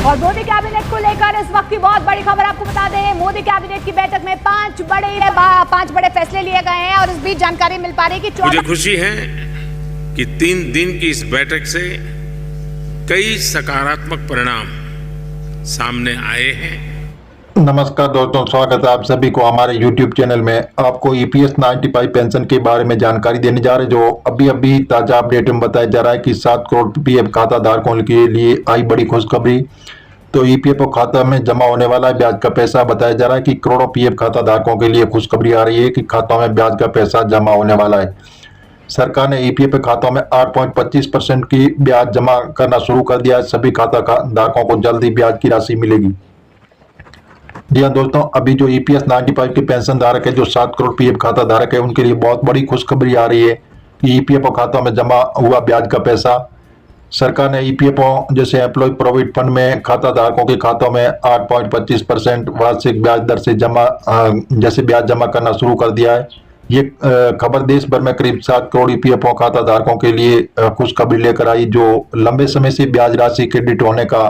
और मोदी कैबिनेट को लेकर इस वक्त की बहुत बड़ी खबर आपको बता दें। मोदी कैबिनेट की बैठक में पांच बड़े फैसले लिए गए हैं और इस बीच जानकारी मिल पा रही है कि मुझे खुशी है कि 3 दिन की इस बैठक से कई सकारात्मक परिणाम सामने आए हैं। नमस्कार दोस्तों, स्वागत है आप सभी को हमारे YouTube चैनल में। आपको EPS 95 पेंशन के बारे में जानकारी देने जा रहे, जो अभी ताजा अपडेट में बताया जा रहा है कि 7 करोड़ PF खाता धारकों के लिए आई बड़ी खुशखबरी। तो EPF खाता में जमा होने वाला ब्याज का पैसा बताया जा रहा है कि करोड़ों PF खाता धारकों के लिए खुशखबरी आ रही है कि खातों में ब्याज का पैसा जमा होने वाला है। सरकार ने EPF खातों में 8.25% की ब्याज जमा करना शुरू कर दिया है। सभी खाता धारकों को जल्द ही ब्याज की राशि मिलेगी। जी हाँ दोस्तों, अभी जो EPS 95 के पेंशन धारक है, जो 7 करोड़ PF खाता धारक है, उनके लिए बहुत बड़ी खुशखबरी आ रही है कि EPF खातों में जमा हुआ ब्याज का पैसा सरकार ने EPF जैसे एम्प्लॉय प्रोविडेंट फंड में खाता धारकों के खातों में 8.25% वार्षिक ब्याज दर से ब्याज जमा करना शुरू कर दिया है। ये खबर देश भर में करीब 7 करोड़ EPF खाता धारकों के लिए खुशखबरी लेकर आई, जो लंबे समय से ब्याज राशि क्रेडिट होने का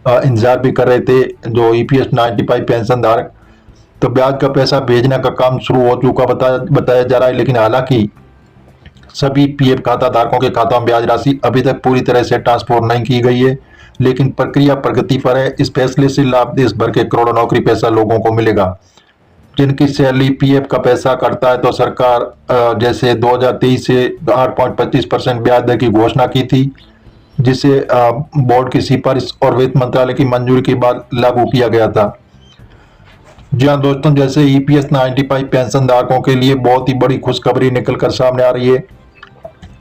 इंतजार भी कर रहे थे, जो EPS 95 पेंशन धारक। तो ब्याज का पैसा भेजने का काम शुरू हो चुका बताया जा रहा है, लेकिन हालांकि सभी PF खाता धारकों के खातों में ब्याज राशि अभी तक पूरी तरह से ट्रांसफर नहीं की गई है, लेकिन प्रक्रिया प्रगति पर है। इस फैसले से लाभ देश भर के करोड़ों नौकरी पेशा लोगों को मिलेगा, जिनकी सैलरी PF का पैसा कटता है। तो सरकार जैसे 2023 से 8.25% ब्याज दर की घोषणा की थी, जिसे बोर्ड की सिफारिश और वित्त मंत्रालय की मंजूरी के बाद लागू किया गया था। जी हाँ दोस्तों, जैसे EPS 95 पेंशन धारकों के लिए बहुत ही बड़ी खुशखबरी निकलकर सामने आ रही है।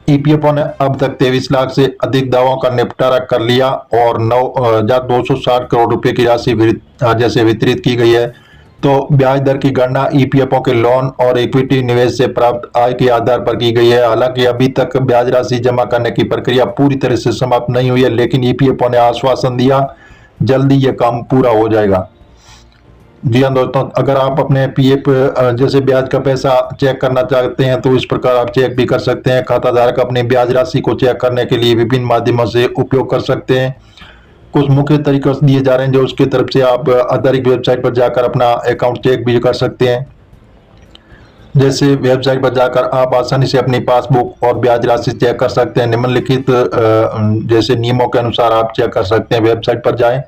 EPF ने अब तक 23 लाख से अधिक दावों का निपटारा कर लिया और 9,260 करोड़ रुपए की राशि वितरित की गई है। तो ब्याज दर की गणना EPF के लोन और इक्विटी निवेश से प्राप्त आय के आधार पर की गई है। हालांकि अभी तक ब्याज राशि जमा करने की प्रक्रिया पूरी तरह से समाप्त नहीं हुई है, लेकिन EPF ने आश्वासन दिया जल्दी यह काम पूरा हो जाएगा। जी हाँ दोस्तों, अगर आप अपने PF जैसे ब्याज का पैसा चेक करना चाहते हैं तो इस प्रकार आप चेक भी कर सकते हैं। खाता धारक अपने ब्याज राशि को चेक करने के लिए विभिन्न माध्यमों से उपयोग कर सकते हैं। कुछ मुख्य तरीके दिए जा रहे हैं, जो उसकी तरफ से आप आधिकारिक वेबसाइट पर जाकर अपना अकाउंट चेक भी कर सकते हैं। जैसे वेबसाइट पर जाकर आप आसानी से अपनी पासबुक और ब्याज राशि चेक कर सकते हैं। निम्नलिखित जैसे नियमों के अनुसार आप चेक कर सकते हैं। वेबसाइट पर जाएं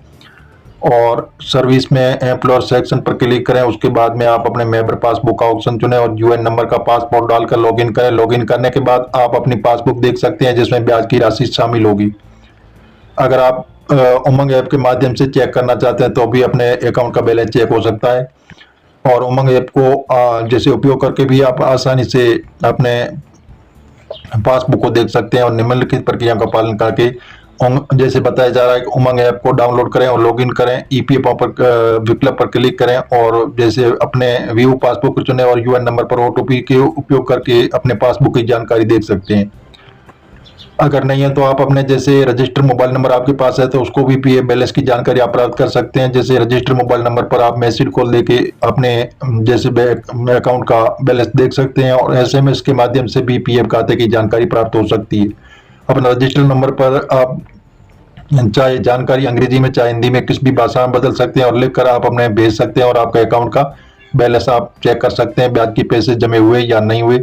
और सर्विस में एम्प्लॉयर सेक्शन पर क्लिक करें। उसके बाद में आप अपने मेंबर पासबुक का ऑप्शन चुनें और UN नंबर का पासपोर्ट डालकर लॉगिन करें। लॉगिन करने के बाद आप अपनी पासबुक देख सकते हैं, जिसमें ब्याज की राशि शामिल होगी। अगर आप उमंग ऐप के माध्यम से चेक करना चाहते हैं तो भी अपने अकाउंट का बैलेंस चेक हो सकता है। और उमंग ऐप को जैसे उपयोग करके भी आप आसानी से अपने पासबुक को देख सकते हैं और निम्नलिखित प्रक्रिया का पालन करके जैसे बताया जा रहा है कि उमंग ऐप को डाउनलोड करें और लॉगिन करें। EPF पर विकल्प पर क्लिक करें और जैसे अपने व्यू पासबुक चुनें और UN नंबर पर OTP के उपयोग करके अपने पासबुक की जानकारी देख सकते हैं। अगर नहीं है तो आप अपने जैसे रजिस्टर मोबाइल नंबर आपके पास है तो उसको भी PF बैलेंस की जानकारी आप प्राप्त कर सकते हैं। जैसे रजिस्टर मोबाइल नंबर पर आप मैसेज कॉल देके अपने जैसे अकाउंट का बैलेंस देख सकते हैं और SMS के माध्यम से भी PF खाते की जानकारी प्राप्त हो सकती है। अपना रजिस्टर नंबर पर आप चाहे जानकारी अंग्रेजी में चाहे हिंदी में किसी भी भाषा में बदल सकते हैं और लिखकर आप अपने भेज सकते हैं और आपका अकाउंट का बैलेंस आप चेक कर सकते हैं, ब्याज के पैसे जमे हुए या नहीं हुए।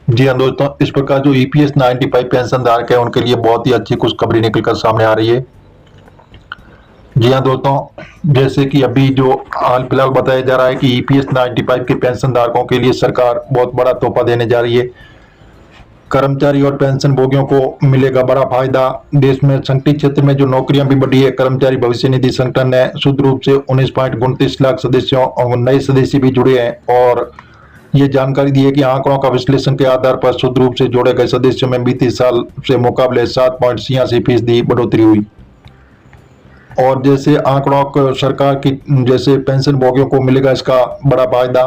जी हाँ दोस्तों, इस प्रकार जो EPS 95 पेंशन धारक है उनके लिए बहुत ही अच्छी खुशखबरी निकलकर सामने आ रही है। जी हाँ दोस्तों, जैसे कि अभी जो हाल फिलहाल बताया जा रहा है कि EPS 95 के पेंशन धारकों के लिए सरकार बहुत बड़ा तोहफा देने जा रही है। कर्मचारी और पेंशन भोगियों को मिलेगा बड़ा फायदा। देश में संगठित क्षेत्र में जो नौकरियां भी बढ़ी है, कर्मचारी भविष्य निधि संगठन ने शुद्ध रूप से 19.29 लाख सदस्यों और नए सदस्य भी जुड़े हैं और ये जानकारी दी है कि आंकड़ों का विश्लेषण के आधार पर शुद्ध रूप से जोड़े गए सदस्यों में बीते साल से मुकाबले 7.86% बढ़ोतरी हुई। और जैसे आंकड़ों को सरकार की जैसे पेंशन भोगियों को मिलेगा इसका बड़ा फायदा।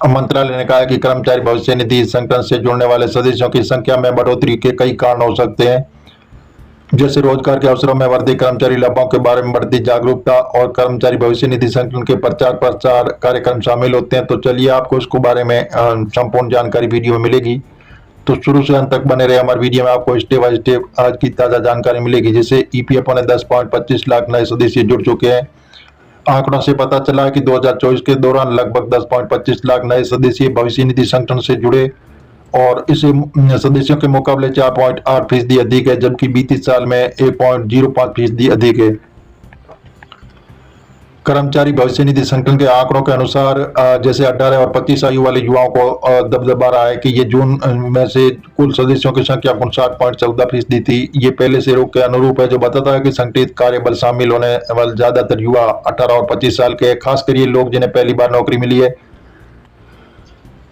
मंत्रालय ने कहा है कि कर्मचारी भविष्य निधि संगठन से जुड़ने वाले सदस्यों की संख्या में बढ़ोतरी के कई कारण हो सकते हैं, जैसे रोजगार के अवसरों में वृद्धि, कर्मचारी लाभों के बारे में बढ़ती जागरूकता और कर्मचारी भविष्य निधि संगठन के प्रचार कार्यक्रम शामिल होते हैं। तो चलिए आपको इसके बारे में संपूर्ण जानकारी वीडियो में मिलेगी। तो शुरू से अंत तक बने रहे हमारे वीडियो में, आपको स्टेप बाय स्टेप आज की ताज़ा जानकारी मिलेगी। जैसे ईपीएफओ ने 10.25 लाख नए सदस्य जुड़ चुके हैं। आंकड़ों से पता चला है कि 2024 के दौरान लगभग 10.25 लाख नए सदस्य भविष्य निधि संगठन से जुड़े और इस सदस्यों के मुकाबले 4.8% अधिक है, जबकि बीते साल में 1.05% अधिक है। कर्मचारी भविष्य निधि संगठन के आंकड़ों के अनुसार जैसे 18 और 25 आयु वाले युवाओं को दबदबा रहा है कि ये जून में से कुल सदस्यों की संख्या 59.14% थी। ये पहले से के अनुरूप है, जो बताता है कि संगठित कार्यबल शामिल होने वाले ज्यादातर युवा 18 और 25 साल के, खासकर ये लोग जिन्हें पहली बार नौकरी मिली है।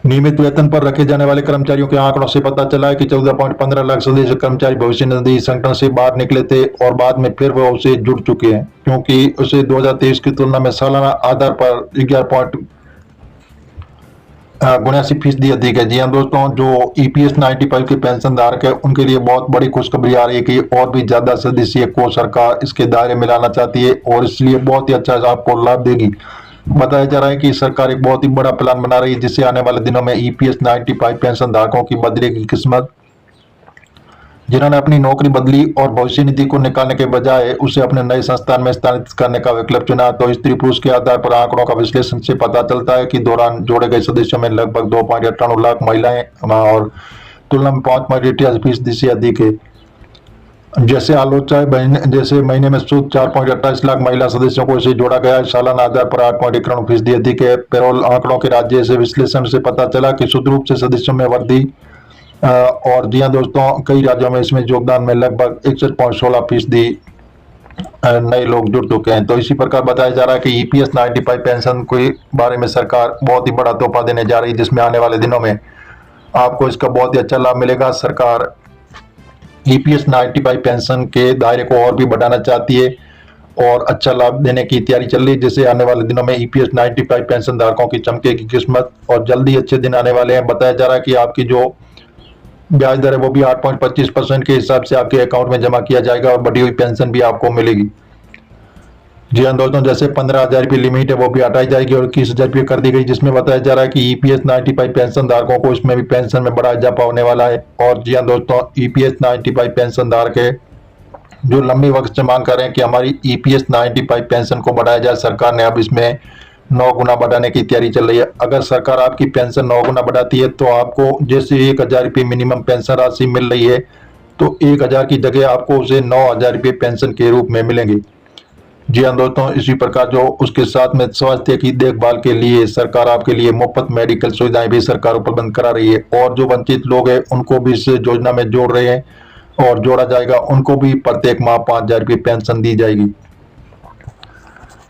नियमित वेतन पर रखे जाने वाले कर्मचारियों के आंकड़ों से पता चला है कि 14.15 लाख सदस्य कर्मचारी भविष्य निधि संगठन से बाहर निकले थे और बाद में फिर वो उसे जुड़ चुके हैं, क्योंकि उसे 2023 की तुलना में सालाना आधार पर 11.79% अधिक है। जी हाँ दोस्तों, जो ईपीएस 95 के पेंशन धारक है उनके लिए बहुत बड़ी खुशखबरी आ रही है कि और भी ज्यादा सदस्य को सरकार इसके दायरे में लाना चाहती है और इसलिए बहुत ही अच्छा आपको लाभ देगी। बताया जा रहा है कि सरकार एक बहुत ही बड़ा प्लान बना रही है, जिससे आने वाले दिनों में ईपीएस 95 पेंशन धारकों की बदलेगी किस्मत। जिन्होंने अपनी नौकरी बदली और भविष्य निधि को निकालने के बजाय उसे अपने नए संस्थान में स्थानांतरित करने का विकल्प चुना, तो स्त्री पुरुष के आधार पर आंकड़ों का विश्लेषण से पता चलता है कि दौरान जोड़े गए सदस्यों में लगभग 2.98 लाख महिलाएं और तुलना में 5.88% से अधिक है। जैसे आलोचना जैसे महीने में शुद्ध 4.28 लाख महिला सदस्यों को इसे जोड़ा गया है, सालाना आधार पर 8.91% अधिक है। पेरोल आंकड़ों के राज्य से विश्लेषण से पता चला कि शुद्ध रूप से सदस्यों में वृद्धि और जी हाँ दोस्तों, कई राज्यों में इसमें योगदान में लगभग 61.16% नए लोग जुड़ चुके हैं। तो इसी प्रकार बताया जा रहा है कि ईपीएस 95 पेंशन के बारे में सरकार बहुत ही बड़ा तोहफा देने जा रही है, जिसमें आने वाले दिनों में आपको इसका बहुत ही अच्छा लाभ मिलेगा। सरकार ईपीएस 95 पेंशन के दायरे को और भी बढ़ाना चाहती है और अच्छा लाभ देने की तैयारी चल रही है, जिससे आने वाले दिनों में ईपीएस 95 पेंशन धारकों की चमकेगी किस्मत और जल्दी अच्छे दिन आने वाले हैं। बताया जा रहा है कि आपकी जो ब्याज दर है वो भी 8.25% के हिसाब से आपके अकाउंट में जमा किया जाएगा और बढ़ी हुई पेंशन भी आपको मिलेगी। जी हाँ दोस्तों, जैसे 15,000 रुपये लिमिट है वो भी हटाई जाएगी और 21,000 रुपये कर दी गई, जिसमें बताया जा रहा है कि ईपीएस 95 पेंशन धारकों को इसमें भी पेंशन में बड़ा इजाफा होने वाला है। और जी हाँ दोस्तों, ईपीएस 95 पेंशन धारक है जो लंबे वक्त से मांग कर रहे हैं कि हमारी ईपीएस 95 पेंशन को बढ़ाया जाए, सरकार ने अब इसमें 9 गुना बढ़ाने की तैयारी चल रही है। अगर सरकार आपकी पेंशन 9 गुना बढ़ाती है तो आपको जैसे 1,000 रुपये मिनिमम पेंशन राशि मिल रही है, तो 1,000 की जगह आपको उसे 9,000 रुपये पेंशन के रूप में मिलेंगे। जी हाँ दोस्तों, इसी प्रकार जो उसके साथ में स्वास्थ्य की देखभाल के लिए सरकार आपके लिए मुफ्त मेडिकल सुविधाएं भी सरकार उपलब्ध करा रही है और जो वंचित लोग हैं उनको भी इस योजना में जोड़ रहे हैं और जोड़ा जाएगा, उनको भी प्रत्येक माह 5,000 रुपये पेंशन दी जाएगी।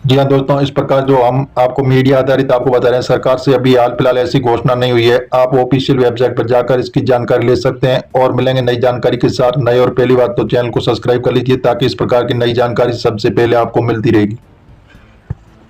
जी हाँ दोस्तों, इस प्रकार जो हम आपको मीडिया आधारित आपको बता रहे हैं, सरकार से अभी हाल फिलहाल ऐसी घोषणा नहीं हुई है। आप ऑफिशियल वेबसाइट पर जाकर इसकी जानकारी ले सकते हैं और मिलेंगे नई जानकारी के साथ। नए और पहली बात तो चैनल को सब्सक्राइब कर लीजिए ताकि इस प्रकार की नई जानकारी सबसे पहले आपको मिलती रहेगी।